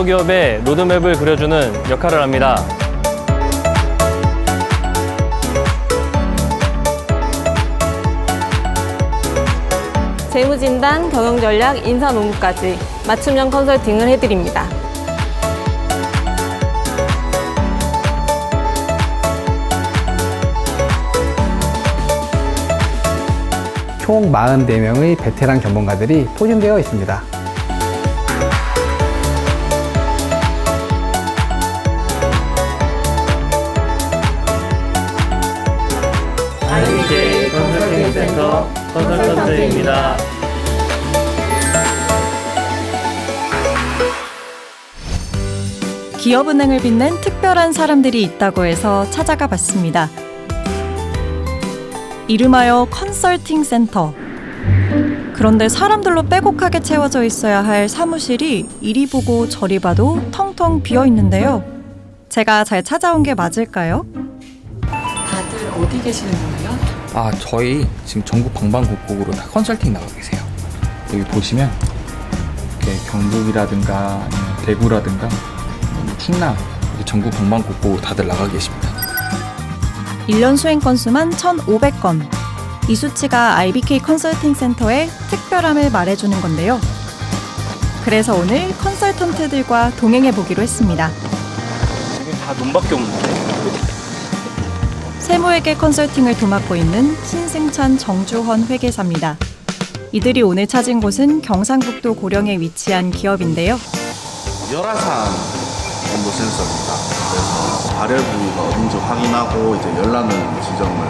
중소기업의 로드맵을 그려주는 역할을 합니다. 재무진단, 경영전략, 인사노무까지 맞춤형 컨설팅을 해드립니다. 총 44명의 베테랑 전문가들이 포진되어 있습니다. IBK 컨설팅 센터 컨설턴트입니다. 기업은행을 빛낸 특별한 사람들이 있다고 해서 찾아가 봤습니다. 이름하여 컨설팅 센터. 그런데 사람들로 빼곡하게 채워져 있어야 할 사무실이 이리 보고 저리 봐도 텅텅 비어 있는데요. 제가 잘 찾아온 게 맞을까요? 다들 어디 계시는 거예요? 저희 지금 전국 방방곡곡으로 다 컨설팅 나가 계세요. 여기 보시면 이렇게 경북이라든가 아니면 대구라든가 충남 전국 방방곡곡으로 다들 나가 계십니다. 1년 수행 건수만 1,500건. 이 수치가 IBK 컨설팅 센터의 특별함을 말해주는 건데요. 그래서 오늘 컨설턴트들과 동행해 보기로 했습니다. 이게 다 눈밖에 없는데? 세무회계 컨설팅을 도맡고 있는 신승찬 정주헌 회계사입니다. 이들이 오늘 찾은 곳은 경상북도 고령에 위치한 기업인데요. 열화상 온도 센서입니다. 그래서 발열 부위가 어딘지 확인하고 이제 열나는 지점을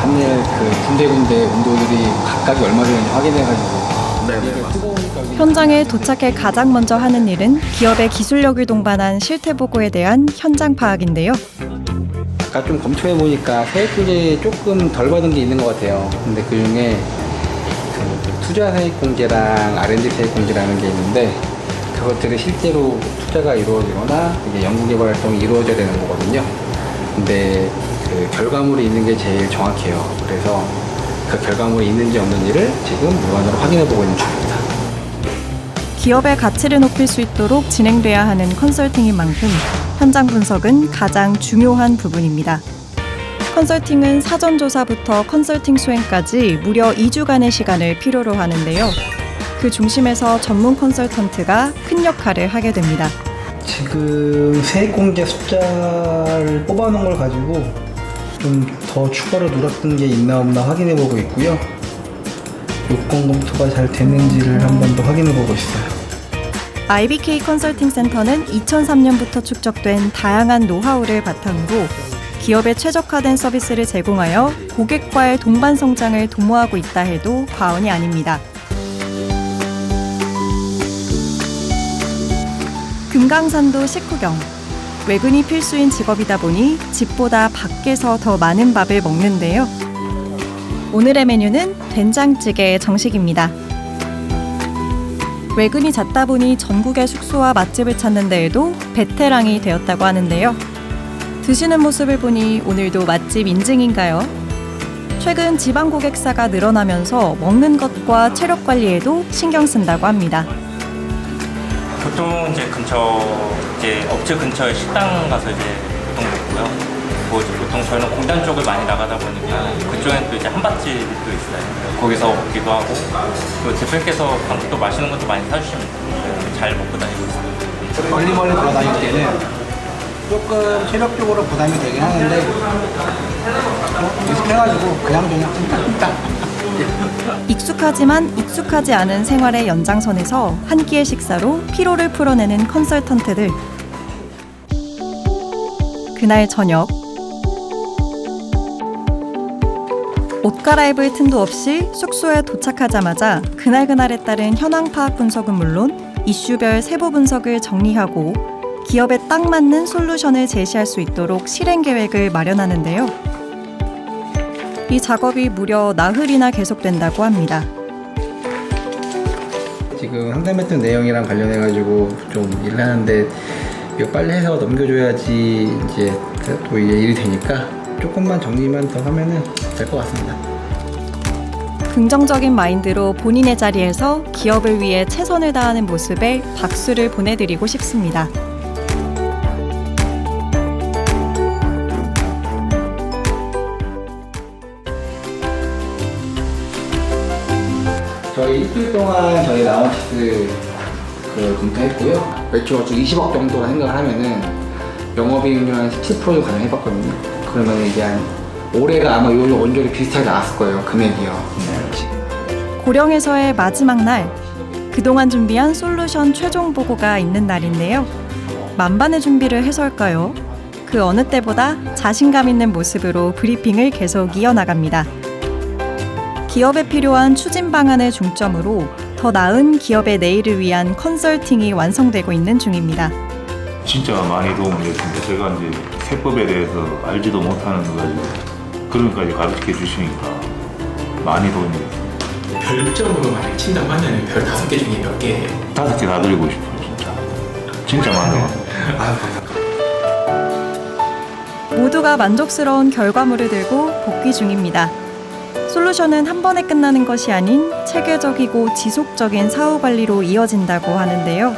한일 군데군데 온도들이 각각이 얼마 되는지 확인해가지고 네네 맞습니다. 현장에 도착해 가장 먼저 하는 일은 기업의 기술력을 동반한 실태 보고에 대한 현장 파악인데요. 아까 좀 검토해보니까 세액공제 조금 덜 받은 게 있는 것 같아요. 근데 그 중에 투자 세액공제랑 R&D 세액공제라는 게 있는데 그것들이 실제로 투자가 이루어지거나 이게 연구개발 활동이 이루어져야 되는 거거든요. 근데 그 결과물이 있는 게 제일 정확해요. 그래서 그 결과물이 있는지 없는지를 지금 물건으로 확인해보고 있는 중입니다. 기업의 가치를 높일 수 있도록 진행돼야 하는 컨설팅인 만큼 현장 분석은 가장 중요한 부분입니다. 컨설팅은 사전조사부터 컨설팅 수행까지 무려 2주간의 시간을 필요로 하는데요. 그 중심에서 전문 컨설턴트가 큰 역할을 하게 됩니다. 지금 세액공제 숫자를 뽑아놓은 걸 가지고 좀 더 추가로 누락된 게 있나 없나 확인해보고 있고요. 요건 검토가 잘 됐는지를 한 번 더 확인해보고 있어요. IBK 컨설팅 센터는 2003년부터 축적된 다양한 노하우를 바탕으로 기업에 최적화된 서비스를 제공하여 고객과의 동반 성장을 도모하고 있다 해도 과언이 아닙니다. 금강산도 식후경. 외근이 필수인 직업이다 보니 집보다 밖에서 더 많은 밥을 먹는데요. 오늘의 메뉴는 된장찌개 정식입니다. 외근이 잦다 보니 전국의 숙소와 맛집을 찾는 데에도 베테랑이 되었다고 하는데요. 드시는 모습을 보니 오늘도 맛집 인증인가요? 최근 지방 고객사가 늘어나면서 먹는 것과 체력 관리에도 신경 쓴다고 합니다. 보통 이제 업체 근처에 식당 가서 이제 보통 먹고요. 뭐 이제 보통 저희는 공단 쪽을 많이 나가다 보니까 그쪽엔 또 이제 한밭집이 또 있어요. 거기서 먹기도 하고 또 대표님께서 방금 또 맛있는 것도 많이 사주십니다. 잘 먹고 다니고 있습니다. 멀리 돌아다닐 때는 조금 체력적으로 부담이 되긴 하는데 익숙해가지고 그냥 뚝딱 익숙하지만 익숙하지 않은 생활의 연장선에서 한 끼의 식사로 피로를 풀어내는 컨설턴트들. 그날 저녁 옷 갈아입을 틈도 없이 숙소에 도착하자마자 그날그날에 따른 현황 파악 분석은 물론 이슈별 세부 분석을 정리하고 기업에 딱 맞는 솔루션을 제시할 수 있도록 실행 계획을 마련하는데요. 이 작업이 무려 나흘이나 계속된다고 합니다. 지금 상담했던 내용이랑 관련해가지고 좀 일을 하는데 이거 빨리 해서 넘겨줘야지 이제 또 이제 일이 되니까 조금만 정리만 더 하면은 될 것 같습니다. 긍정적인 마인드로 본인의 자리에서 기업을 위해 최선을 다하는 모습에 박수를 보내드리고 싶습니다. 저희 일주일 동안 저희 라운치스 검토했고요. 매출 20억 정도라 생각을 하면은 영업이익률 한 17% 가량 해봤거든요. 그러면 이제 한 올해가 아마 요 원조리 비슷하게 나왔을 거예요. 금액이요. 고령에서의 마지막 날, 그동안 준비한 솔루션 최종 보고가 있는 날인데요. 만반의 준비를 해서일까요? 그 어느 때보다 자신감 있는 모습으로 브리핑을 계속 이어나갑니다. 기업에 필요한 추진 방안을 중점으로 더 나은 기업의 내일을 위한 컨설팅이 완성되고 있는 중입니다. 진짜 많이 도움이 됐습니다. 제가 이제 세법에 대해서 알지도 못하는 거 가지고 그러니까 이제 가르쳐 주시니까 많이 도움이 됐습니다. 별점으로 만약 친다면 별 5개 중에 몇 개예요? 5개 다 드리고 싶어요, 진짜. 진짜 많아요. 아유, 감사합니다. 모두가 만족스러운 결과물을 들고 복귀 중입니다. 솔루션은 한 번에 끝나는 것이 아닌 체계적이고 지속적인 사후 관리로 이어진다고 하는데요.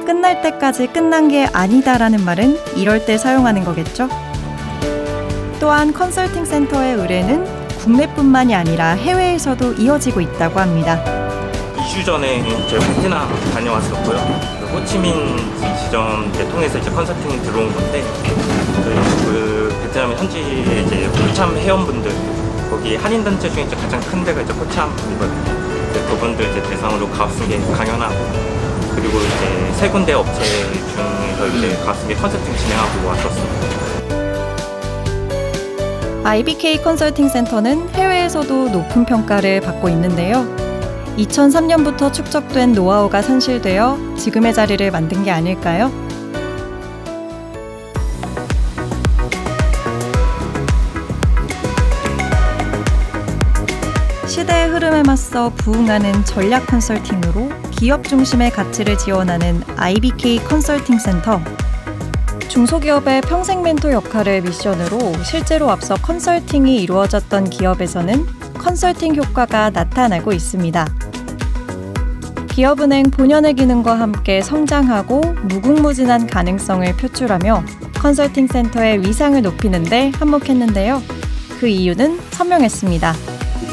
끝날 때까지 끝난 게 아니다라는 말은 이럴 때 사용하는 거겠죠? 또한 컨설팅 센터의 의뢰는 국내뿐만이 아니라 해외에서도 이어지고 있다고 합니다. 2주 전에 이제 베트남 다녀왔었고요. 그 호치민 지점 이제 통해서 이제 컨설팅이 들어온 건데 그 베트남 현지의 이제 코참 회원분들 거기 한인 단체 중에 이제 가장 큰 데가 이제 코참이거든요. 그분들 이제 대상으로 가업승계 강연하고 그리고 이제 3군데 업체 중에서 이제 가업승계 컨설팅 진행하고 왔었습니다. IBK 컨설팅 센터는 해외에서도 높은 평가를 받고 있는데요. 2003년부터 축적된 노하우가 산실되어 지금의 자리를 만든 게 아닐까요? 시대의 흐름에 맞서 부응하는 전략 컨설팅으로 기업 중심의 가치를 지원하는 IBK 컨설팅 센터. 중소기업의 평생 멘토 역할을 미션으로 실제로 앞서 컨설팅이 이루어졌던 기업에서는 컨설팅 효과가 나타나고 있습니다. 기업은행 본연의 기능과 함께 성장하고 무궁무진한 가능성을 표출하며 컨설팅 센터의 위상을 높이는 데 한몫했는데요. 그 이유는 선명했습니다.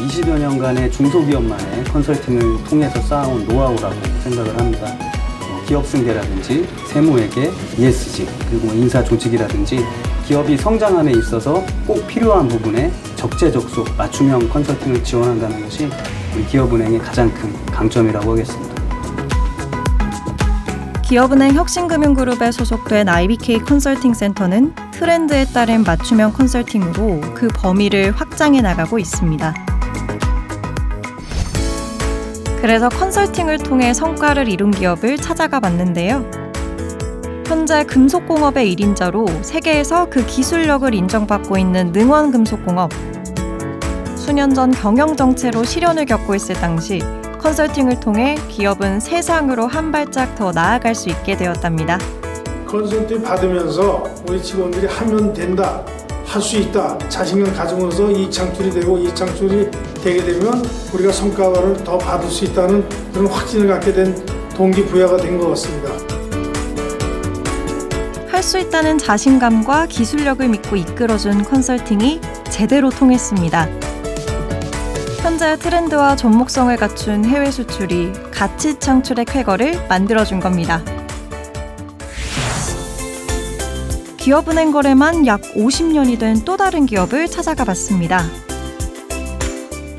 20여 년간의 중소기업만의 컨설팅을 통해서 쌓아온 노하우라고 생각을 합니다. 기업 승계라든지 세무회계, ESG, 그리고 인사 조직이라든지 기업이 성장함에 있어서 꼭 필요한 부분에 적재적소 맞춤형 컨설팅을 지원한다는 것이 우리 기업은행의 가장 큰 강점이라고 하겠습니다. 기업은행 혁신금융그룹에 소속된 IBK 컨설팅 센터는 트렌드에 따른 맞춤형 컨설팅으로 그 범위를 확장해 나가고 있습니다. 그래서 컨설팅을 통해 성과를 이룬 기업을 찾아가 봤는데요. 현재 금속공업의 1인자로 세계에서 그 기술력을 인정받고 있는 능원금속공업. 수년 전 경영정체로 시련을 겪고 있을 당시 컨설팅을 통해 기업은 세상으로 한 발짝 더 나아갈 수 있게 되었답니다. 컨설팅 받으면서 우리 직원들이 하면 된다, 할 수 있다, 자신감 가지면서 이익 창출이 되고 이익 창출이 되게 되면 우리가 성과를 더 받을 수 있다는 그런 확신을 갖게 된 동기부여가 된 것 같습니다. 할 수 있다는 자신감과 기술력을 믿고 이끌어준 컨설팅이 제대로 통했습니다. 현재 트렌드와 접목성을 갖춘 해외 수출이 가치 창출의 쾌거를 만들어준 겁니다. 기업은행 거래만 약 50년이 된 또 다른 기업을 찾아가 봤습니다.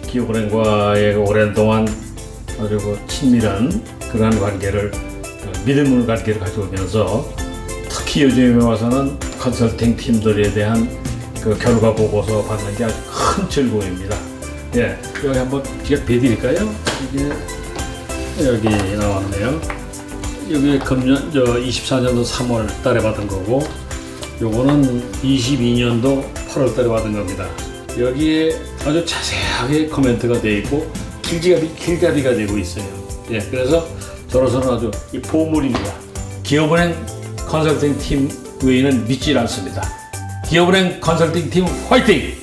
기업은행과의 오랜 동안 아주 친밀한 그러한 관계를, 믿음의 관계를 가져오면서 특히 요즘에 와서는 컨설팅 팀들에 대한 그 결과 보고서 받는 게 아주 큰 즐거움입니다. 예, 여기 한번 제가 배드릴까요? 이게 여기 나왔네요. 여기 금년 24년도 3월 달에 받은 거고, 요거는 22년도 8월 달에 받은 겁니다. 여기에 아주 자세하게 코멘트가 되어 있고 길잡이가 되고 있어요. 예, 그래서 저로서는 아주 이 보물입니다. 기업은행 컨설팅 팀 외에는 믿질 않습니다. 기업은행 컨설팅 팀 화이팅!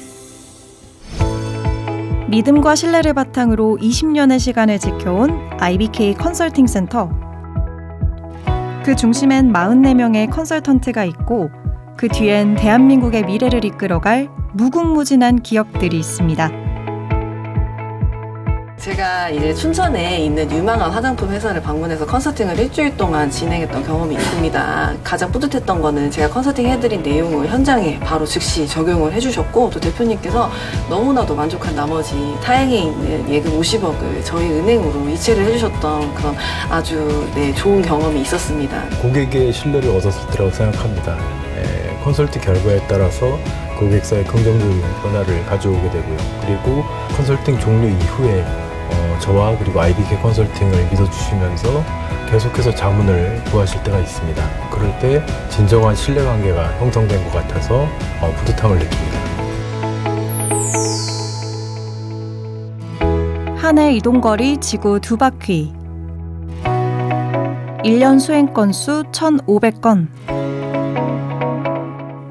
믿음과 신뢰를 바탕으로 20년의 시간을 지켜온 IBK 컨설팅 센터. 그 중심엔 44명의 컨설턴트가 있고 그 뒤엔 대한민국의 미래를 이끌어갈 무궁무진한 기업들이 있습니다. 제가 이제 춘천에 있는 유망한 화장품 회사를 방문해서 컨설팅을 일주일 동안 진행했던 경험이 있습니다. 가장 뿌듯했던 거는 제가 컨설팅 해드린 내용을 현장에 바로 즉시 적용을 해주셨고, 또 대표님께서 너무나도 만족한 나머지 타행에 있는 예금 50억을 저희 은행으로 이체를 해주셨던 그런 아주 좋은 경험이 있었습니다. 고객의 신뢰를 얻었을 때라고 생각합니다. 컨설팅 결과에 따라서 고객사의 긍정적인 변화를 가져오게 되고요. 그리고 컨설팅 종료 이후에 저와 그리고 IBK 컨설팅을 믿어주시면서 계속해서 자문을 구하실 때가 있습니다. 그럴 때 진정한 신뢰관계가 형성된 것 같아서 뿌듯함을 느낍니다. 한 해 이동거리 지구 2바퀴, 1년 수행 건수 1,500건,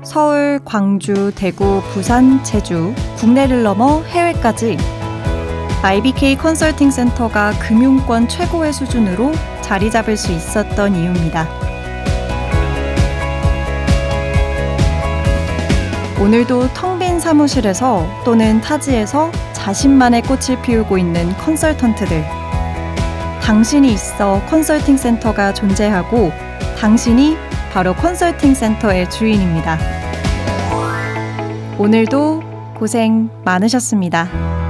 서울, 광주, 대구, 부산, 제주, 국내를 넘어 해외까지 IBK 컨설팅 센터가 금융권 최고의 수준으로 자리 잡을 수 있었던 이유입니다. 오늘도 텅 빈 사무실에서 또는 타지에서 자신만의 꽃을 피우고 있는 컨설턴트들. 당신이 있어 컨설팅 센터가 존재하고 당신이 바로 컨설팅 센터의 주인입니다. 오늘도 고생 많으셨습니다.